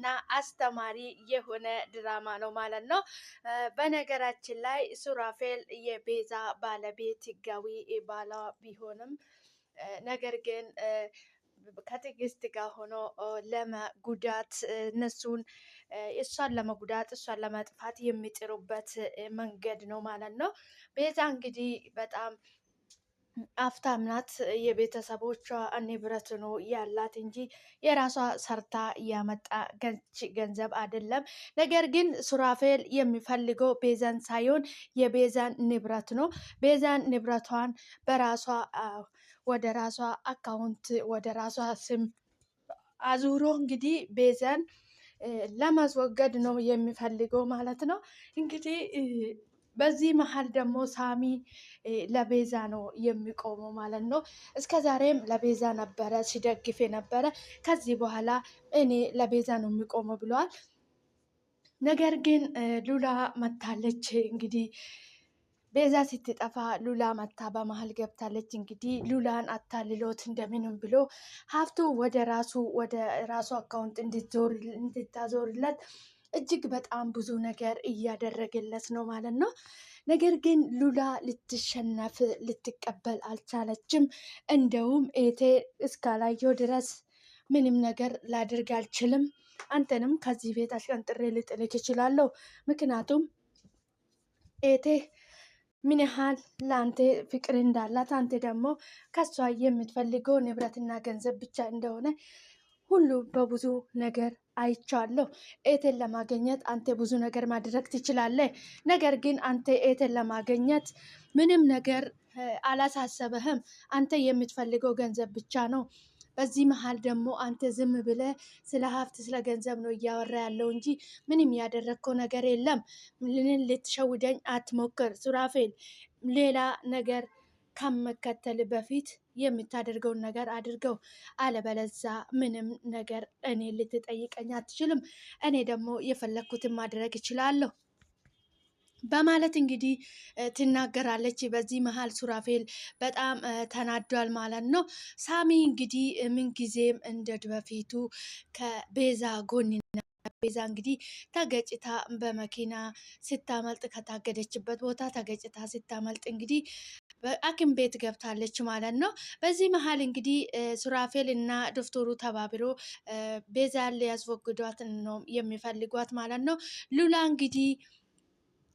እና አስተማሪ የሆነ ድራማ ነው ማለት ነው። በነገራችን ላይ ሱራፌል የቤዛ ባለቤት ህጋዊ ባሏ ቢሆንም ነገር ግን ከትዕግስት ጋር ሆኖ ለመጉዳት እነሱን እሷን ለመጉዳት እሷን ለማጥፋት የሚጥሩበት መንገድ ነው ማለት ነው። ቤዛ እንግዲህ በጣም አፍታም ናት። የቤተሰቦቿ ንብረት ነው ያላት እንጂ የራሷ ሰርታ ያመጣ ገንዘብ አይደለም። ነገር ግን ሱራፌል የሚፈልገው ቤዛን ሳይሆን የቤዛን ንብረት ነው። ቤዛን ንብረቷን በራሷ ወደ ራሷ አካውንት ወደ ራሷ ስም አዙሮ እንግዲህ ቤዛን ለማስወገድ ነው የሚፈልገው ማለት ነው። እንግዲህ በዚህ መሀል ደግሞ ሳሚ ለቤዛ ነው የሚቆመው ማለት ነው። እስከ ዛሬም ለቤዛ ነበረ ሲደግፍ የነበረ። ከዚህ በኋላ እኔ ለቤዛ ነው የሚቆመው ብለዋል። ነገር ግን ሉላ መታለች። እንግዲህ ቤዛ ስትጠፋ ሉላ መታ በመሀል ገብታለች። እንግዲህ ሉላን አታልሎት እንደምንም ብሎ ሀብቱ ወደ ራሱ አካውንት እንድታዞርለት እጅግ በጣም ብዙ ነገር እያደረገለት ነው ማለት ነው። ነገር ግን ሉላ ልትሸነፍ ልትቀበል አልቻለችም። እንደውም ኤቴ እስካላየው ድረስ ምንም ነገር ላድርግ አልችልም፣ አንተንም ከዚህ ቤት አሽቀንጥሬ ልጥልክ እችላለሁ። ምክንያቱም ኤቴ ምን ያህል ለአንተ ፍቅር እንዳላት፣ አንተ ደግሞ ከሷ የምትፈልገው ንብረትና ገንዘብ ብቻ እንደሆነ ሁሉ በብዙ ነገር አይቻለሁ። ኤቴን ለማገኘት አንተ ብዙ ነገር ማድረግ ትችላለህ። ነገር ግን አንተ ኤቴን ለማገኘት ምንም ነገር አላሳሰበህም። አንተ የምትፈልገው ገንዘብ ብቻ ነው። በዚህ መሀል ደግሞ አንተ ዝም ብለህ ስለ ሀብት ስለ ገንዘብ ነው እያወራ ያለው እንጂ ምንም ያደረግከው ነገር የለም። ምንን ልትሸውደኝ አትሞክር ሱራፌል። ሌላ ነገር ከመከተል በፊት የምታደርገውን ነገር አድርገው፣ አለበለዛ ምንም ነገር እኔ ልትጠይቀኝ አትችልም። እኔ ደግሞ የፈለግኩትን ማድረግ እችላለሁ በማለት እንግዲህ ትናገራለች። በዚህ መሀል ሱራፌል በጣም ተናዷል ማለት ነው። ሳሚ እንግዲህ ምንጊዜም እንደ በፊቱ ከቤዛ ጎን፣ ቤዛ እንግዲህ ተገጭታ በመኪና ስታመልጥ ከታገደችበት ቦታ ተገጭታ ስታመልጥ እንግዲህ በሐኪም ቤት ገብታለች ማለት ነው። በዚህ መሀል እንግዲህ ሱራፌል እና ዶክተሩ ተባብሮ ቤዛን ሊያስወግዷት ነው የሚፈልጓት ማለት ነው። ሉላ እንግዲህ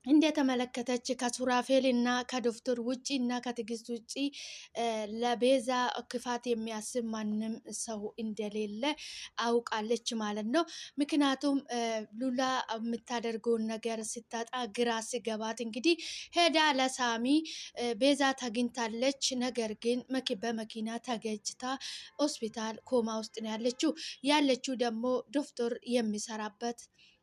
እንደተመለከተች ከሱራፌል እና ከዶክተር ውጪ እና ከትዕግስት ውጪ ለቤዛ ክፋት የሚያስብ ማንም ሰው እንደሌለ አውቃለች ማለት ነው። ምክንያቱም ሉላ የምታደርገውን ነገር ስታጣ ግራ ሲገባት እንግዲህ ሄዳ ለሳሚ ቤዛ ተገኝታለች፣ ነገር ግን በመኪና ተገጭታ ሆስፒታል ኮማ ውስጥ ነው ያለችው ደግሞ ዶክተር የሚሰራበት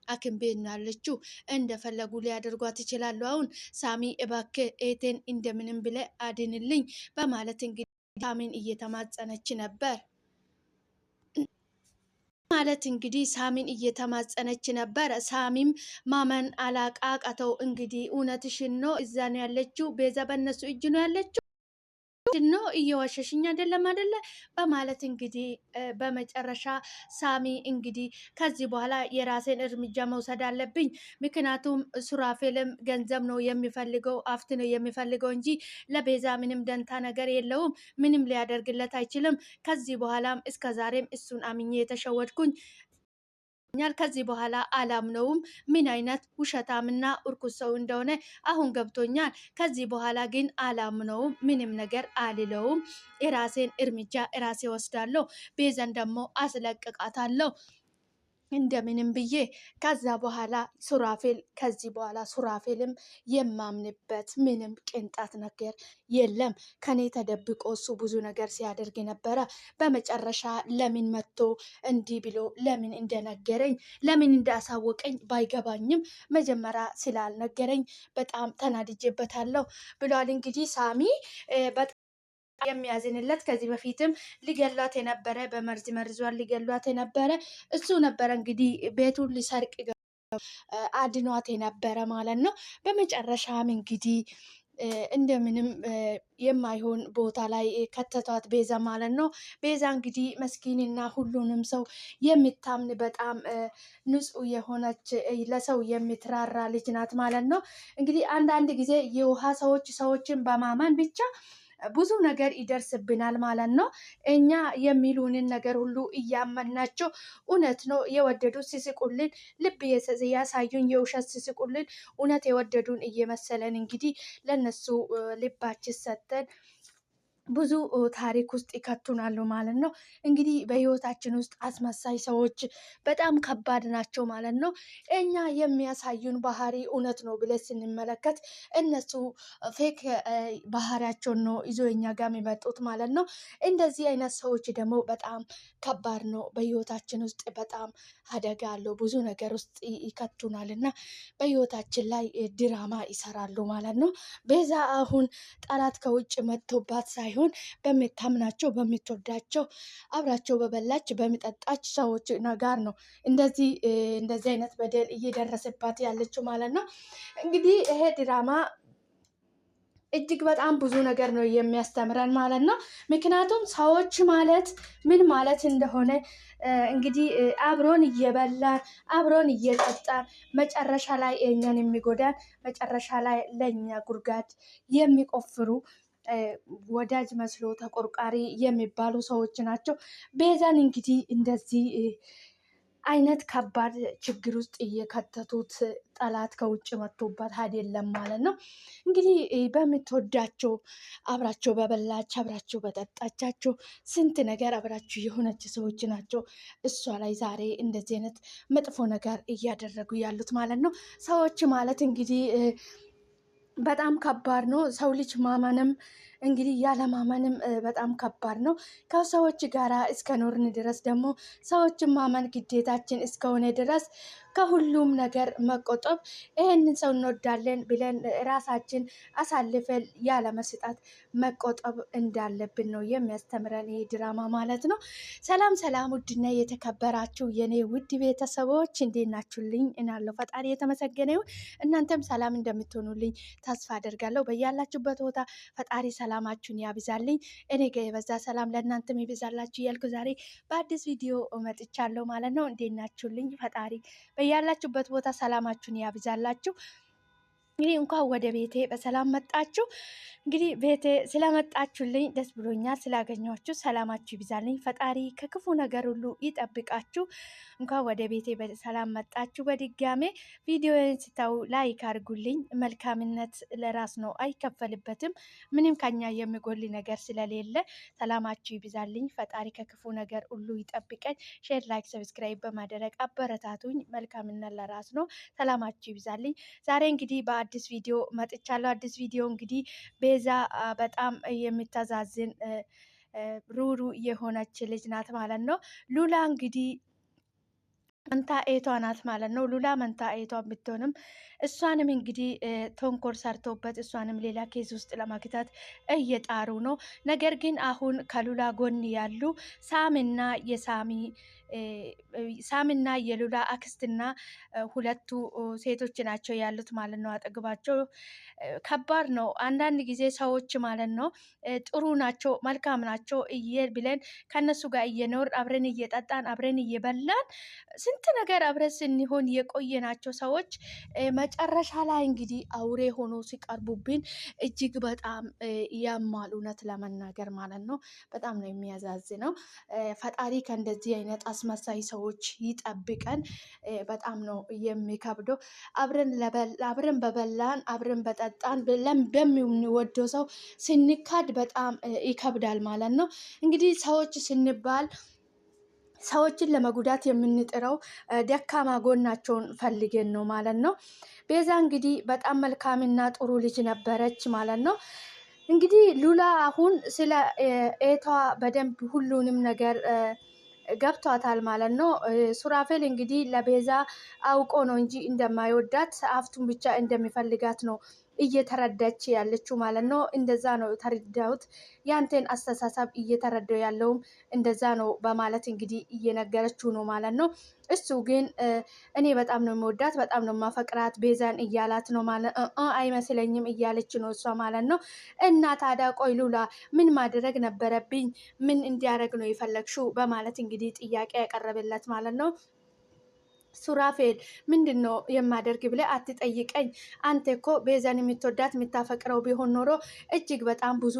ሐኪም ቤት ነው ያለችው። እንደፈለጉ ሊያደርጓት ይችላሉ። አሁን ሳሚ እባክህ ኤቴን እንደምንም ብለ አድንልኝ በማለት እንግዲህ ሳሚን እየተማጸነች ነበር ማለት እንግዲህ ሳሚን እየተማጸነች ነበር። ሳሚም ማመን አቃተው። እንግዲህ እውነትሽን ነው፣ እዛ ነው ያለችው ቤዛ፣ በእነሱ እጅ ነው ያለችው ነው እየዋሸሽኝ አይደለም አይደለ በማለት እንግዲህ በመጨረሻ ሳሚ እንግዲህ ከዚህ በኋላ የራሴን እርምጃ መውሰድ አለብኝ። ምክንያቱም ሱራፌልም ገንዘብ ነው የሚፈልገው፣ ሀብት ነው የሚፈልገው እንጂ ለቤዛ ምንም ደንታ ነገር የለውም። ምንም ሊያደርግለት አይችልም። ከዚህ በኋላም እስከ ዛሬም እሱን አምኜ የተሸወድኩኝ ከዚህ በኋላ አላምነውም። ምን አይነት ውሸታምና እርኩስ ሰው እንደሆነ አሁን ገብቶኛል። ከዚህ በኋላ ግን አላምነውም፣ ምንም ነገር አልለውም። የራሴን እርምጃ ራሴ ወስዳለሁ። ቤዛን ደግሞ አስለቅቃታለሁ እንደምንም ብዬ። ከዛ በኋላ ከዚህ በኋላ ሱራፌልም የማምንበት ምንም ቅንጣት ነገር የለም። ከኔ ተደብቆ እሱ ብዙ ነገር ሲያደርግ ነበረ። በመጨረሻ ለምን መጥቶ እንዲህ ብሎ ለምን እንደነገረኝ ለምን እንዳሳወቀኝ ባይገባኝም መጀመሪያ ስላልነገረኝ በጣም ተናድጄበታለሁ ብሏል። እንግዲህ ሳሚ የሚያዝንለት ከዚህ በፊትም ሊገሏት የነበረ መርዟን ሊገሏት የነበረ እሱ ነበረ። እንግዲህ ቤቱን ሊሰርቅ አድኗት የነበረ ማለት ነው። በመጨረሻም እንግዲህ እንደምንም የማይሆን ቦታ ላይ ከተቷት ቤዛ ማለት ነው። ቤዛ እንግዲህ መስኪንና ሁሉንም ሰው የምታምን በጣም ንጹሕ የሆነች ለሰው የምትራራ ልጅ ናት ማለት ነው። እንግዲህ አንዳንድ ጊዜ የውሃ ሰዎችን በማመን ብቻ ብዙ ነገር ይደርስብናል ማለት ነው። እኛ የሚሉንን ነገር ሁሉ እያመናቸው እውነት ነው የወደዱት ሲስቁልን፣ ልብ ያሳዩን የውሸት ሲስቁልን፣ እውነት የወደዱን እየመሰለን እንግዲህ ለነሱ ልባችን ሰጥተን ብዙ ታሪክ ውስጥ ይከቱናሉ ማለት ነው። እንግዲህ በህይወታችን ውስጥ አስመሳይ ሰዎች በጣም ከባድ ናቸው ማለት ነው። እኛ የሚያሳዩን ባህሪ እውነት ነው ብለን ስንመለከት እነሱ ፌክ ባህሪያቸውን ነው ይዞ እኛ ጋር የሚመጡት ማለት ነው። እንደዚህ አይነት ሰዎች ደግሞ በጣም ከባድ ነው። በህይወታችን ውስጥ በጣም አደጋ አለው። ብዙ ነገር ውስጥ ይከቱናል እና በህይወታችን ላይ ድራማ ይሰራሉ ማለት ነው። ቤዛ አሁን ጠላት ከውጭ መጥቶባት ሳይሆን በምታምናቸው በምትወዳቸው አብራቸው በበላች በሚጠጣች ሰዎች ጋር ነው እንደዚህ አይነት በደል እየደረሰባት ያለችው ማለት ነው። እንግዲህ ይሄ ድራማ እጅግ በጣም ብዙ ነገር ነው የሚያስተምረን ማለት ነው። ምክንያቱም ሰዎች ማለት ምን ማለት እንደሆነ እንግዲህ አብሮን እየበላን አብሮን እየጠጣን መጨረሻ ላይ እኛን የሚጎዳን መጨረሻ ላይ ለእኛ ጉድጓድ የሚቆፍሩ ወዳጅ መስሎ ተቆርቋሪ የሚባሉ ሰዎች ናቸው። ቤዛን እንግዲህ እንደዚህ አይነት ከባድ ችግር ውስጥ እየከተቱት ጠላት ከውጭ መጥቶባት አይደለም ማለት ነው። እንግዲህ በምትወዳቸው አብራቸው በበላች አብራቸው በጠጣቻቸው ስንት ነገር አብራችሁ የሆነች ሰዎች ናቸው እሷ ላይ ዛሬ እንደዚህ አይነት መጥፎ ነገር እያደረጉ ያሉት ማለት ነው። ሰዎች ማለት እንግዲህ በጣም ከባድ ነው። ሰው ልጅ ማመንም እንግዲህ ያለማመንም በጣም ከባድ ነው። ከሰዎች ጋራ እስከ ኖርን ድረስ ደግሞ ሰዎችን ማመን ግዴታችን እስከሆነ ድረስ ከሁሉም ነገር መቆጠብ፣ ይሄንን ሰው እንወዳለን ብለን ራሳችን አሳልፈን ያለመስጣት መቆጠብ እንዳለብን ነው የሚያስተምረን ይሄ ድራማ ማለት ነው። ሰላም ሰላም! ውድና የተከበራችሁ የኔ ውድ ቤተሰቦች እንዴት ናችሁልኝ? እናለሁ ፈጣሪ የተመሰገነ ይሁን። እናንተም ሰላም እንደምትሆኑልኝ ተስፋ አደርጋለሁ። በያላችሁበት ቦታ ፈጣሪ ሰላማችሁን ያብዛልኝ። እኔ ጋ የበዛ ሰላም ለእናንተም ይብዛላችሁ እያልኩ ዛሬ በአዲስ ቪዲዮ መጥቻለሁ ማለት ነው። እንዴት ናችሁልኝ? ፈጣሪ በያላችሁበት ቦታ ሰላማችሁን ያብዛላችሁ። እንግዲህ እንኳን ወደ ቤቴ በሰላም መጣችሁ። እንግዲህ ቤቴ ስለመጣችሁልኝ ደስ ብሎኛል። ስላገኘኋችሁ ሰላማችሁ ይብዛልኝ። ፈጣሪ ከክፉ ነገር ሁሉ ይጠብቃችሁ። እንኳን ወደ ቤቴ በሰላም መጣችሁ። በድጋሜ ቪዲዮን ስታዩ ላይክ አድርጉልኝ። መልካምነት ለራስ ነው፣ አይከፈልበትም። ምንም ከኛ የሚጎል ነገር ስለሌለ ሰላማችሁ ይብዛልኝ። ፈጣሪ ከክፉ ነገር ሁሉ ይጠብቀኝ። ሼር፣ ላይክ፣ ሰብስክራይብ በማድረግ አበረታቱኝ። መልካምነት ለራስ ነው። ሰላማችሁ ይብዛልኝ። ዛሬ እንግዲህ በአዲስ ቪዲዮ መጥቻለሁ። አዲስ ቪዲዮ እንግዲህ ቤዛ በጣም የምታዛዝን ሩሩ የሆነች ልጅ ናት ማለት ነው። ሉላ እንግዲህ መንታ ኤቷ ናት ማለት ነው። ሉላ መንታ ኤቷ ብትሆንም እሷንም እንግዲህ ተንኮል ሰርቶበት እሷንም ሌላ ኬዝ ውስጥ ለመክተት እየጣሩ ነው። ነገር ግን አሁን ከሉላ ጎን ያሉ ሳምና የሉላ አክስትና ሁለቱ ሴቶች ናቸው ያሉት ማለት ነው አጠገባቸው። ከባድ ነው። አንዳንድ ጊዜ ሰዎች ማለት ነው ጥሩ ናቸው፣ መልካም ናቸው ብለን ከነሱ ጋር እየኖር አብረን እየጠጣን አብረን እየበላን ስንት ነገር አብረን ስንሆን የቆየናቸው ሰዎች መጨረሻ ላይ እንግዲህ አውሬ ሆኖ ሲቀርቡብን እጅግ በጣም ያማል፣ እውነት ለመናገር ማለት ነው። በጣም ነው የሚያዛዝነው። ፈጣሪ ከእንደዚህ አይነት አስመሳይ ሰዎች ይጠብቀን። በጣም ነው የሚከብደው። አብረን በበላን አብረን በጠጣን በምንወደው ሰው ስንካድ በጣም ይከብዳል ማለት ነው። እንግዲህ ሰዎች ስንባል ሰዎችን ለመጉዳት የምንጥረው ደካማ ጎናቸውን ፈልገን ነው ማለት ነው። ቤዛ እንግዲህ በጣም መልካምና ጥሩ ልጅ ነበረች ማለት ነው። እንግዲህ ሉላ አሁን ስለ ኤቷ በደንብ ሁሉንም ነገር ገብቷታል ማለት ነው። ሱራፌል እንግዲህ ለቤዛ አውቆ ነው እንጂ እንደማይወዳት አፍቱን ብቻ እንደሚፈልጋት ነው እየተረዳች ያለችው ማለት ነው። እንደዛ ነው ተረዳሁት። ያንተን አስተሳሰብ እየተረዳው ያለውም እንደዛ ነው በማለት እንግዲህ እየነገረችው ነው ማለት ነው። እሱ ግን እኔ በጣም ነው የምወዳት፣ በጣም ነው የማፈቅራት ቤዛን እያላት ነው ማለት አይመስለኝም እያለች ነው እሷ ማለት ነው። እና ታዲያ ቆይ ሉላ ምን ማድረግ ነበረብኝ? ምን እንዲያደርግ ነው የፈለግሽው? በማለት እንግዲህ ጥያቄ ያቀረበለት ማለት ነው። ሱራፌል ምንድን ነው የማደርግ ብለህ አትጠይቀኝ። አንተ እኮ ቤዛን የምትወዳት የምታፈቅረው ቢሆን ኖሮ እጅግ በጣም ብዙ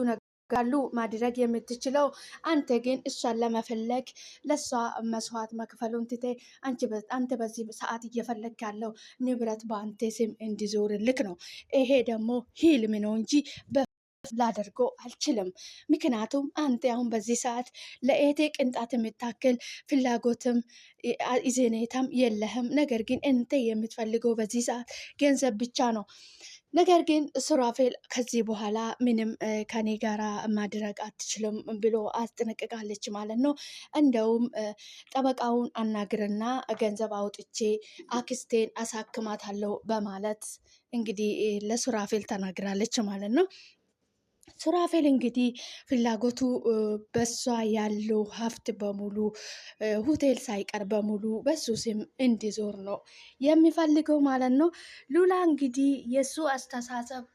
ጋሉ ማድረግ የምትችለው። አንተ ግን እሷን ለመፈለግ ለእሷ መስዋዕት መክፈሉን ትቴ አንተ በዚህ ሰዓት እየፈለግ ያለው ንብረት በአንተ ስም እንዲዞርልክ ነው። ይሄ ደግሞ ሂልም ነው እንጂ ላደርጎ አልችልም። ምክንያቱም አንተ አሁን በዚህ ሰዓት ለኤቴ ቅንጣት የምታክል ፍላጎትም ኢዜኔታም የለህም። ነገር ግን እንተ የምትፈልገው በዚህ ሰዓት ገንዘብ ብቻ ነው። ነገር ግን ሱራፌል ከዚህ በኋላ ምንም ከኔ ጋራ ማድረግ አትችልም ብሎ አስጠነቅቃለች ማለት ነው። እንደውም ጠበቃውን አናግርና ገንዘብ አውጥቼ አክስቴን አሳክማታለሁ በማለት እንግዲህ ለሱራፌል ተናግራለች ማለት ነው። ሱራፌል እንግዲህ ፍላጎቱ በሷ ያለው ሀብት በሙሉ ሆቴል ሳይቀር በሙሉ በሱ ስም እንዲዞር ነው የሚፈልገው ማለት ነው። ሉላ እንግዲህ የእሱ አስተሳሰብ